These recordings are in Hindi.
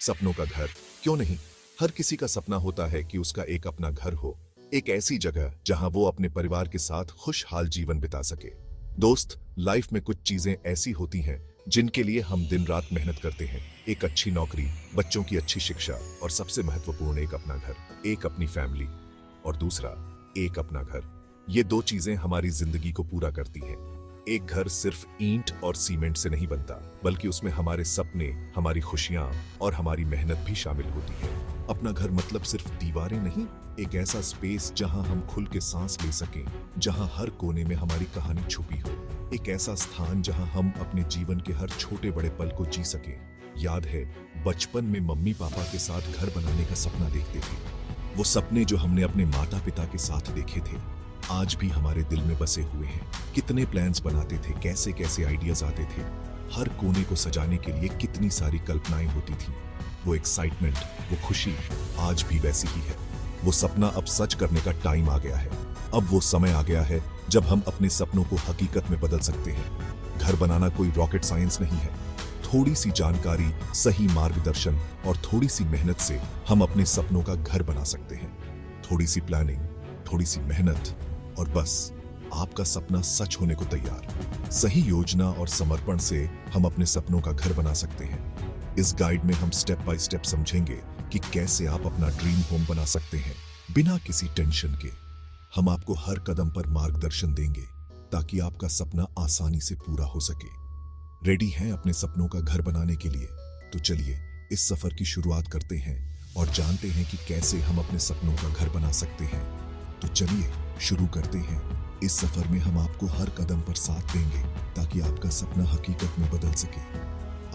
सपनों का घर क्यों नहीं? हर किसी का सपना होता है कि उसका एक अपना घर हो, एक ऐसी जगह जहां वो अपने परिवार के साथ खुशहाल जीवन बिता सके। दोस्त, लाइफ में कुछ चीजें ऐसी होती हैं जिनके लिए हम दिन रात मेहनत करते हैं। एक अच्छी नौकरी, बच्चों की अच्छी शिक्षा और सबसे महत्वपूर्ण एक अपना घर, एक अपनी फैमिली और दूसरा एक अपना घर। ये दो चीजें हमारी जिंदगी को पूरा करती हैं। एक घर सिर्फ ईंट और सीमेंट से नहीं बनता, बल्कि उसमें हमारे सपने, हमारी खुशियां और हमारी मेहनत भी शामिल होती है। अपना घर मतलब सिर्फ दीवारें नहीं, एक ऐसा स्पेस जहां हम खुल के सांस ले सकें, जहां हर कोने में हमारी कहानी छुपी हो। एक ऐसा स्थान जहां हम अपने जीवन के हर छोटे बड़े पल को जी सकें। याद है, बचपन में मम्मी पापा के साथ घर बनाने का सपना देखते थे। वो सपने जो हमने अपने माता पिता के साथ देखे थे, आज भी हमारे दिल में बसे हुए हैं। कितने प्लान्स बनाते थे, कैसे कैसे आइडियाज आते थे। हर कोने को सजाने के लिए कितनी सारी कल्पनाएं होती थी। वो एक्साइटमेंट, वो खुशी आज भी वैसी ही है। वो सपना अब सच करने का टाइम आ गया है। अब वो समय आ गया है जब हम अपने सपनों को हकीकत में बदल सकते हैं। घर बनाना कोई रॉकेट साइंस नहीं है। थोड़ी सी जानकारी, सही मार्गदर्शन और थोड़ी सी मेहनत से हम अपने सपनों का घर बना सकते हैं। थोड़ी सी प्लानिंग, थोड़ी सी मेहनत और बस आपका सपना सच होने को तैयार। सही योजना और समर्पण से हम अपने सपनों का घर बना सकते हैं। इस गाइड में हम स्टेप बाय स्टेप समझेंगे कि कैसे आप अपना ड्रीम होम बना सकते हैं बिना किसी टेंशन के। हम आपको हर कदम पर मार्गदर्शन देंगे ताकि आपका सपना आसानी से पूरा हो सके। रेडी हैं अपने सपनों का घर बनाने के लिए? तो चलिए इस सफर की शुरुआत करते हैं और जानते हैं कि कैसे हम अपने सपनों का घर बना सकते हैं। तो चलिए शुरू करते हैं। इस सफर में हम आपको हर कदम पर साथ देंगे ताकि आपका सपना हकीकत में बदल सके।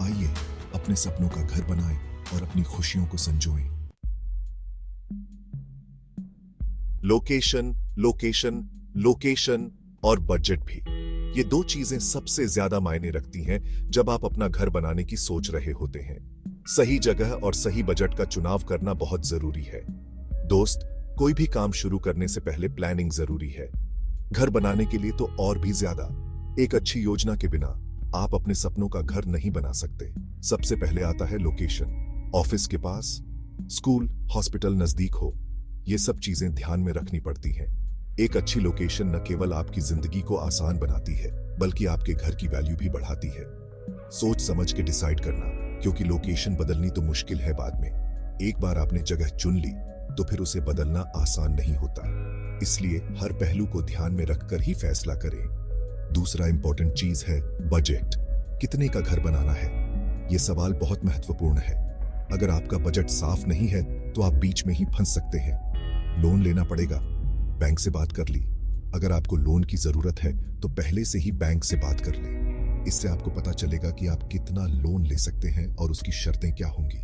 आइए अपने सपनों का घर बनाएं और अपनी खुशियों को संजोएं। लोकेशन, लोकेशन, लोकेशन और बजट भी, ये दो चीजें सबसे ज्यादा मायने रखती हैं जब आप अपना घर बनाने की सोच रहे होते हैं। सही जगह और सही बजट का चुनाव करना बहुत जरूरी है। दोस्त, कोई भी काम शुरू करने से पहले प्लानिंग जरूरी है। घर बनाने के लिए तो और भी ज्यादा। एक अच्छी योजना के बिना आप अपने सपनों का घर नहीं बना सकते। सबसे पहले आता है लोकेशन। ऑफिस के पास, स्कूल, हॉस्पिटल नजदीक हो, ये सब चीजें ध्यान में रखनी पड़ती हैं। एक अच्छी लोकेशन न केवल आपकी जिंदगी को आसान बनाती है, बल्कि आपके घर की वैल्यू भी बढ़ाती है। सोच समझ के डिसाइड करना, क्योंकि लोकेशन बदलनी तो मुश्किल है बाद में। एक बार आपने जगह चुन ली तो फिर उसे बदलना आसान नहीं होता। इसलिए हर पहलू को ध्यान में रखकर ही फैसला करें। दूसरा इंपॉर्टेंट चीज है बजट। कितने का घर बनाना है, यह सवाल बहुत महत्वपूर्ण है। अगर आपका बजट साफ नहीं है तो आप बीच में ही फंस सकते हैं। लोन लेना पड़ेगा, बैंक से बात कर ली। अगर आपको लोन की जरूरत है तो पहले से ही बैंक से बात कर लें। इससे आपको पता चलेगा कि आप कितना लोन ले सकते हैं और उसकी शर्तें क्या होंगी।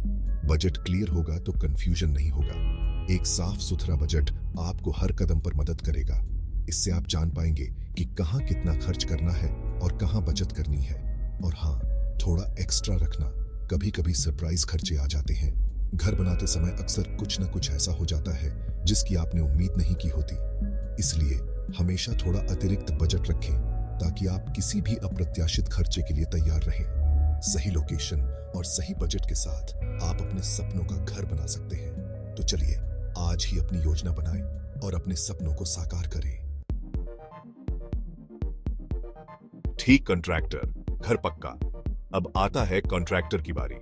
बजट क्लियर होगा तो कंफ्यूजन नहीं होगा। एक साफ सुथरा बजट आपको हर कदम पर मदद करेगा। इससे आप जान पाएंगे कि कहां कितना खर्च करना है और कहां बचत करनी है। और हाँ, थोड़ा एक्स्ट्रा रखना, कभी कभी सरप्राइज खर्चे आ जाते हैं। घर बनाते समय अक्सर कुछ न कुछ ऐसा हो जाता है जिसकी आपने उम्मीद नहीं की होती। इसलिए हमेशा थोड़ा अतिरिक्त बजट रखें ताकि आप किसी भी अप्रत्याशित खर्चे के लिए तैयार रहें। सही लोकेशन और सही बजट के साथ आप अपने सपनों का घर बना सकते हैं। तो चलिए आज ही अपनी योजना बनाएं और अपने सपनों को साकार करें। ठीक कॉन्ट्रैक्टर, घर पक्का। अब आता है कॉन्ट्रैक्टर की बारी।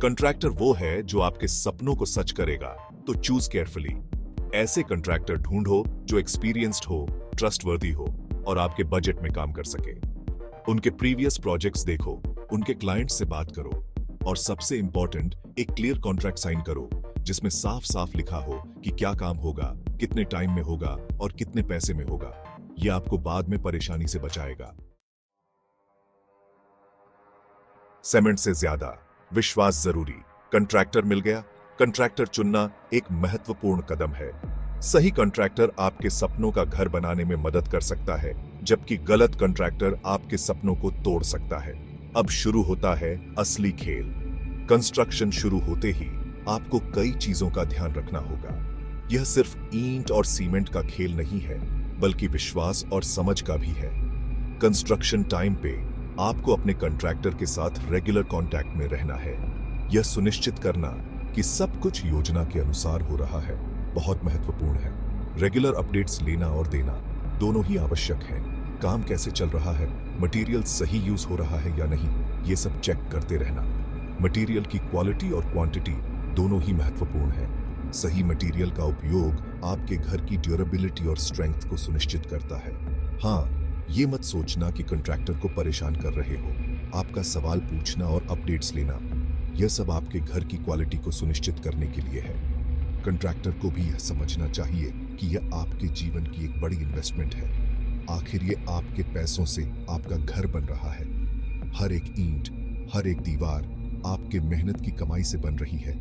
कॉन्ट्रैक्टर वो है जो आपके सपनों को सच करेगा, तो चूज केयरफुली। ऐसे कॉन्ट्रैक्टर ढूंढो जो एक्सपीरियंस्ड हो, ट्रस्टवर्दी हो और आपके बजट में काम कर सके। उनके प्रीवियस प्रोजेक्ट्स देखो, उनके क्लाइंट से बात करो और सबसे इंपॉर्टेंट, एक क्लियर कॉन्ट्रैक्ट साइन करो जिसमें साफ साफ लिखा हो कि क्या काम होगा, कितने टाइम में होगा और कितने पैसे में होगा। यह आपको बाद में परेशानी से बचाएगा। सीमेंट से ज्यादा विश्वास जरूरी। कॉन्ट्रैक्टर मिल गया? कॉन्ट्रैक्टर चुनना एक महत्वपूर्ण कदम है। सही कॉन्ट्रैक्टर आपके सपनों का घर बनाने में मदद कर सकता है, जबकि गलत कॉन्ट्रैक्टर आपके सपनों को तोड़ सकता है। अब शुरू होता है असली खेल। कंस्ट्रक्शन शुरू होते ही आपको कई चीजों का ध्यान रखना होगा। यह सिर्फ ईंट और सीमेंट का खेल नहीं है, बल्कि विश्वास और समझ का भी है। कंस्ट्रक्शन टाइम पे आपको अपने कॉन्ट्रैक्टर के साथ रेगुलर कांटेक्ट में रहना है। यह सुनिश्चित करना कि सब कुछ योजना के अनुसार हो रहा है बहुत महत्वपूर्ण है। रेगुलर अपडेट्स लेना और देना दोनों ही आवश्यक है। काम कैसे चल रहा है, मटेरियल सही यूज हो रहा है या नहीं, ये सब चेक करते रहना। मटेरियल की क्वालिटी और क्वांटिटी दोनों ही महत्वपूर्ण है। सही मटेरियल का उपयोग आपके घर की ड्यूरेबिलिटी और स्ट्रेंथ को सुनिश्चित करता है। हाँ, ये मत सोचना कि कॉन्ट्रैक्टर को परेशान कर रहे हो। आपका सवाल पूछना और अपडेट्स लेना, यह सब आपके घर की क्वालिटी को सुनिश्चित करने के लिए है। कॉन्ट्रैक्टर को भी यह समझना चाहिए कि यह आपके जीवन की एक बड़ी इन्वेस्टमेंट है। आखिर ये आपके पैसों से आपका घर बन रहा है। हर एक ईंट, हर एक दीवार आपके मेहनत की कमाई से बन रही है।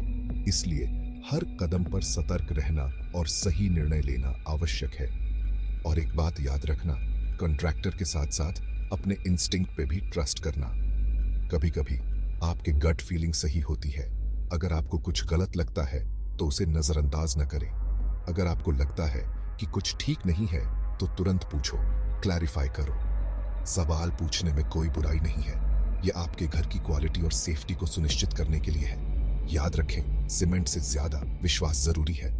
इसलिए हर कदम पर सतर्क रहना और सही निर्णय लेना आवश्यक है। और एक बात याद रखना, कॉन्ट्रैक्टर के साथ साथ अपने इंस्टिंक्ट पे भी ट्रस्ट करना। कभी कभी आपके गट फीलिंग सही होती है। अगर आपको कुछ गलत लगता है तो उसे नजरअंदाज न करें। अगर आपको लगता है कि कुछ ठीक नहीं है तो तुरंत पूछो, क्लैरिफाई करो। सवाल पूछने में कोई बुराई नहीं है। यह आपके घर की क्वालिटी और सेफ्टी को सुनिश्चित करने के लिए है। याद रखें, सीमेंट से ज्यादा विश्वास जरूरी है।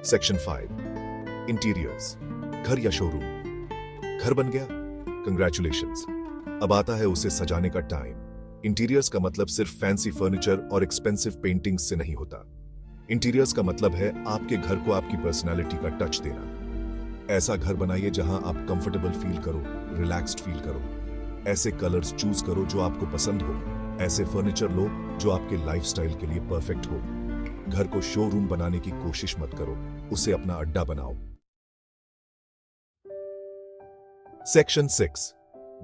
Section 5, interiors. घर या शोरूम। घर बन गया, कंग्रेचुलेशंस। अब आता है उसे सजाने का टाइम। इंटीरियर्स का मतलब सिर्फ फैंसी फर्नीचर और एक्सपेंसिव पेंटिंग्स से नहीं होता। इंटीरियर्स का मतलब है आपके घर को आपकी पर्सनालिटी का टच देना। ऐसा घर बनाइए जहां आप कंफर्टेबल फील करो, रिलैक्स्ड फील करो। ऐसे कलर्स चूज करो जो आपको पसंद हो। ऐसे फर्नीचर लो जो आपके लाइफस्टाइल के लिए परफेक्ट हो। घर को शोरूम बनाने की कोशिश मत करो, उसे अपना अड्डा बनाओ। सेक्शन 6,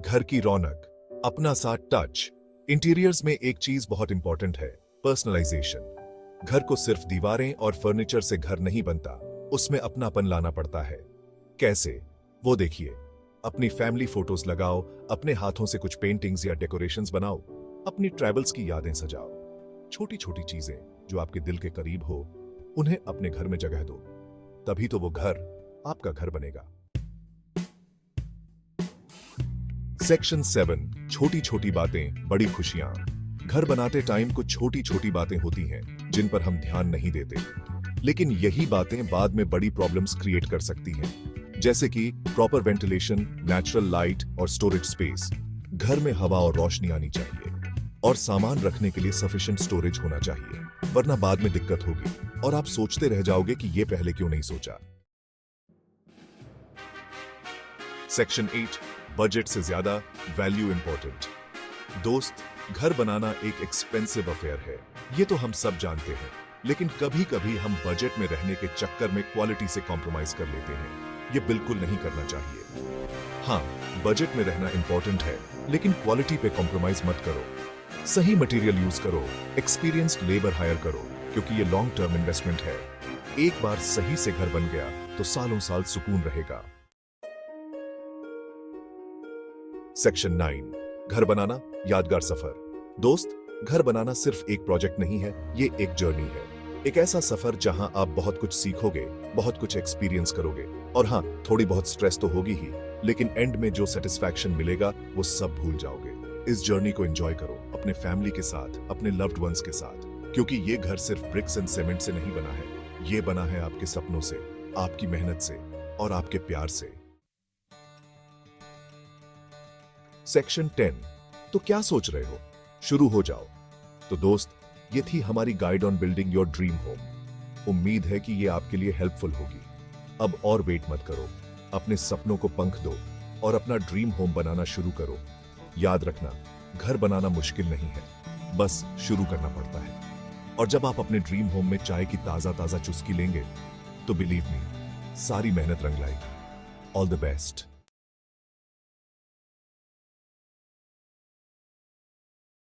घर की रौनक, अपना सा टच। इंटीरियर्स में एक चीज बहुत इंपॉर्टेंट है, पर्सनलाइजेशन। घर को सिर्फ दीवारें और फर्नीचर से घर नहीं बनता, उसमें अपनापन लाना पड़ता है। कैसे, वो देखिए। अपनी फैमिली फोटोज लगाओ, अपने हाथों से कुछ पेंटिंग्स या डेकोरेशंस बनाओ, अपनी ट्रैवल्स की यादें सजाओ। छोटी छोटी चीजें जो आपके दिल के करीब हो, उन्हें अपने घर में जगह दो, तभी तो वो घर आपका घर बनेगा। सेक्शन 7, छोटी छोटी बातें, बड़ी खुशियां। घर बनाते टाइम कुछ छोटी छोटी बातें होती हैं जिन पर हम ध्यान नहीं देते, लेकिन यही बातें बाद में बड़ी प्रॉब्लम्स क्रिएट कर सकती हैं। जैसे कि प्रॉपर वेंटिलेशन, नेचुरल लाइट और स्टोरेज स्पेस। घर में हवा और रोशनी आनी चाहिए और सामान रखने के लिए सफिशिएंट स्टोरेज होना चाहिए, वरना बाद में दिक्कत होगी और आप सोचते रह जाओगे कि ये पहले क्यों नहीं सोचा। सेक्शन 8, बजट से ज्यादा वैल्यू इंपॉर्टेंट। दोस्त, घर बनाना एक एक्सपेंसिव अफेयर है, ये तो हम सब जानते हैं, लेकिन कभी कभी हम बजट में रहने के चक्कर में क्वालिटी से कॉम्प्रोमाइज कर लेते हैं। ये बिल्कुल नहीं करना चाहिए। हाँ, बजट में रहना इंपॉर्टेंट है, लेकिन क्वालिटी पे कॉम्प्रोमाइज मत करो। सही मटेरियल यूज करो, एक्सपीरियंस्ड लेबर हायर करो, क्योंकि ये लॉन्ग टर्म इन्वेस्टमेंट है। एक बार सही से घर बन गया तो सालों साल सुकून रहेगा। सेक्शन 9, घर बनाना यादगार सफर। दोस्त, घर बनाना सिर्फ एक प्रोजेक्ट नहीं है, ये एक जर्नी है। एक ऐसा सफर जहां आप बहुत कुछ सीखोगे, बहुत कुछ एक्सपीरियंस करोगे, और हाँ, थोड़ी बहुत स्ट्रेस तो होगी ही, लेकिन एंड में जो सेटिस्फैक्शन मिलेगा वो सब भूल जाओगे। इस जर्नी को एंजॉय करो, अपने फैमिली के साथ, अपने लव्ड वंस के साथ, क्योंकि ये घर सिर्फ ब्रिक्स एंड सीमेंट से नहीं बना है, ये बना है आपके सपनों से, आपकी मेहनत से और आपके प्यार से। सेक्शन 10, तो क्या सोच रहे हो, शुरू हो जाओ। तो दोस्त, ये थी हमारी guide on building your dream home. उम्मीद है कि ये आपके लिए हेल्पफुल होगी। अब और वेट मत करो, अपने सपनों को पंख दो और अपना ड्रीम होम बनाना शुरू करो। याद रखना, घर बनाना मुश्किल नहीं है, बस शुरू करना पड़ता है। और जब आप अपने ड्रीम होम में चाय की ताजा ताजा चुस्की लेंगे, तो बिलीव मी, सारी मेहनत रंग लाएगी। All the best.